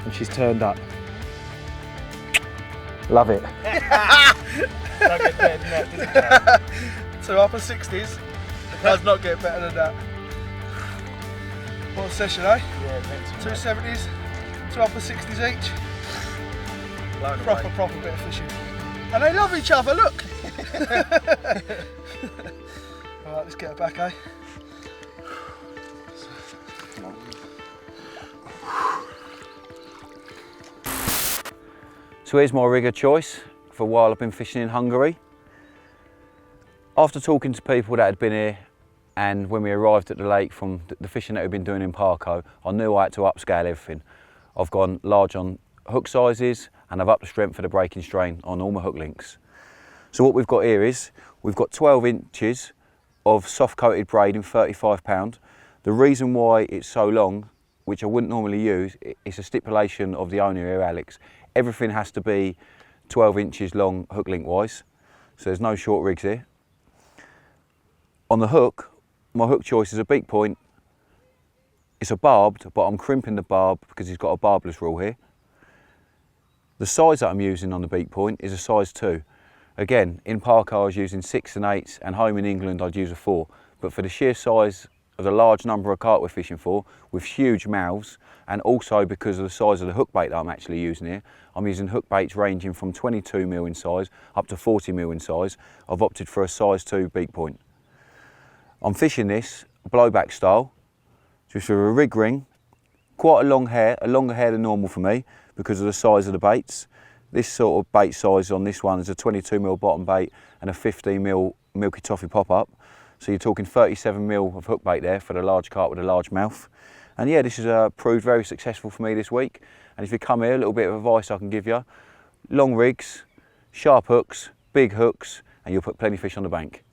and she's turned up. Love it. Don't get better than that, does it? 2 upper 60s. It does not get better than that. What a session, eh? Yeah, 2 70s, 2 upper 60s each. Proper bit of fishing. And they love each other, look! Alright, let's get her back, eh? So here's my rig of choice for a while I've been fishing in Hungary. After talking to people that had been here, and when we arrived at the lake from the fishing that we've been doing in Parco, I knew I had to upscale everything. I've gone large on hook sizes, and I've upped the strength of the breaking strain on all my hook links. So what we've got here is, we've got 12 inches of soft coated braid in 35 pound. The reason why it's so long, which I wouldn't normally use, it's a stipulation of the owner here, Alex. Everything has to be 12 inches long hook link wise, so there's no short rigs here. On the hook, my hook choice is a beak point. It's a barbed, but I'm crimping the barb because he's got a barbless rule here. The size that I'm using on the beak point is a size 2. Again, in Parco I was using 6 and 8s, and home in England I'd use a 4. But for the sheer size of the large number of carp we're fishing for, with huge mouths, and also because of the size of the hook bait that I'm actually using here, I'm using hook baits ranging from 22mm in size up to 40mm in size. I've opted for a size 2 beak point. I'm fishing this blowback style, just with a rig ring, quite a longer hair than normal for me because of the size of the baits. This sort of bait size on this one is a 22mm bottom bait and a 15mm milky toffee pop-up. So you're talking 37mm of hook bait there for the large carp with a large mouth. And yeah, this has proved very successful for me this week. And if you come here, a little bit of advice I can give you. Long rigs, sharp hooks, big hooks, and you'll put plenty of fish on the bank.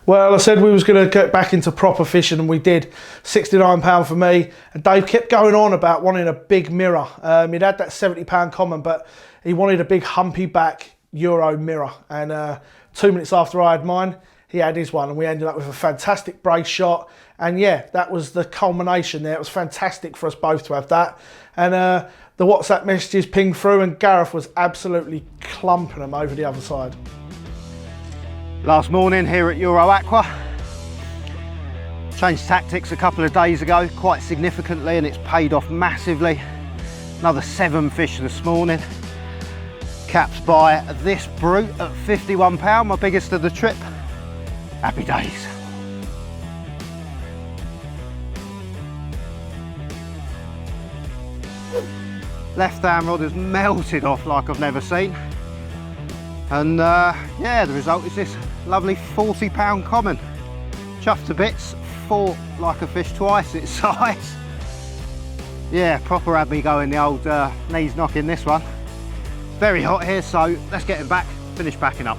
Well, I said we was going to get back into proper fishing, and we did. 69 pound for me, and Dave kept going on about wanting a big mirror. He'd had that 70 pound common, but he wanted a big humpy back Euro mirror. And 2 minutes after I had mine, he had his one, and we ended up with a fantastic brace shot. And yeah, that was the culmination there. It was fantastic for us both to have that. And the WhatsApp messages pinged through, and Gareth was absolutely clumping them over the other side. Last morning here at Euro Aqua. Changed tactics a couple of days ago, quite significantly, and it's paid off massively. Another 7 fish this morning. Capped by this brute at 51 pound, my biggest of the trip. Happy days. Left hand rod has melted off like I've never seen. And yeah, the result is this lovely 40 pound common. Chuffed to bits, fought like a fish twice its size. Yeah, proper had me going the old knees knocking this one. Very hot here, so let's get him back, finish packing up.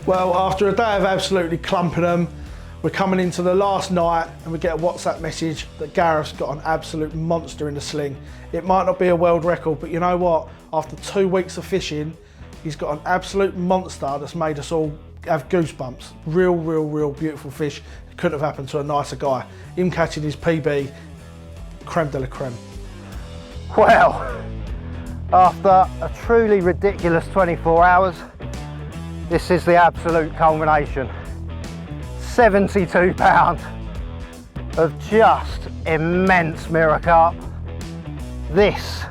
Well, after a day of absolutely clumping them, we're coming into the last night and we get a WhatsApp message that Gareth's got an absolute monster in the sling. It might not be a world record, but you know what? After 2 weeks of fishing, he's got an absolute monster that's made us all have goosebumps. Real beautiful fish. It couldn't have happened to a nicer guy. Him catching his PB, creme de la creme. Well, after a truly ridiculous 24 hours, this is the absolute culmination. 72 pounds of just immense mirror carp. This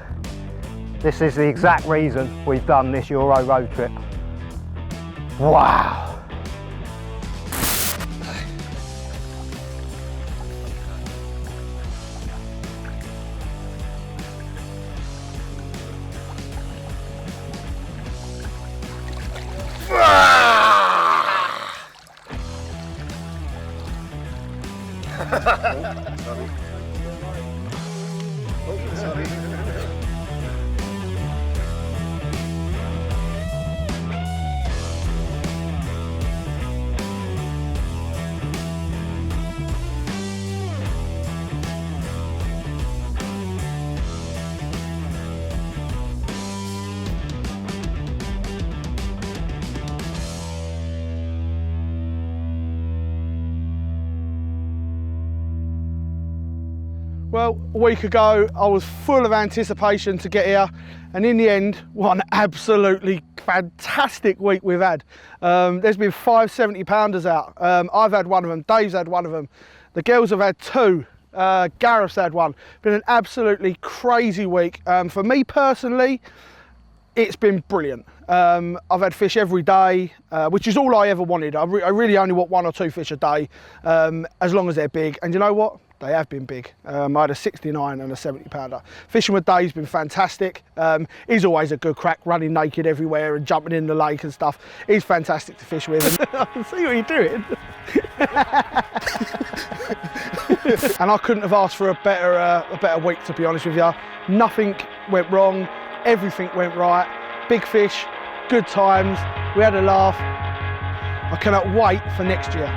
is the exact reason we've done this Euro road trip. Wow. Well, a week ago, I was full of anticipation to get here, and in the end, what an absolutely fantastic week we've had. There's been 5 70-pounders out. I've had one of them, Dave's had one of them. The girls have had 2. Gareth's had one. Been an absolutely crazy week. For me personally, it's been brilliant. I've had fish every day, which is all I ever wanted. I really only want 1 or 2 fish a day, as long as they're big. And you know what? They have been big. I had a 69 and a 70-pounder. Fishing with Dave's been fantastic. He's always a good crack, running naked everywhere and jumping in the lake and stuff. He's fantastic to fish with. I can see what you're doing. And I couldn't have asked for a better week, to be honest with you. Nothing went wrong. Everything went right. Big fish, good times. We had a laugh. I cannot wait for next year.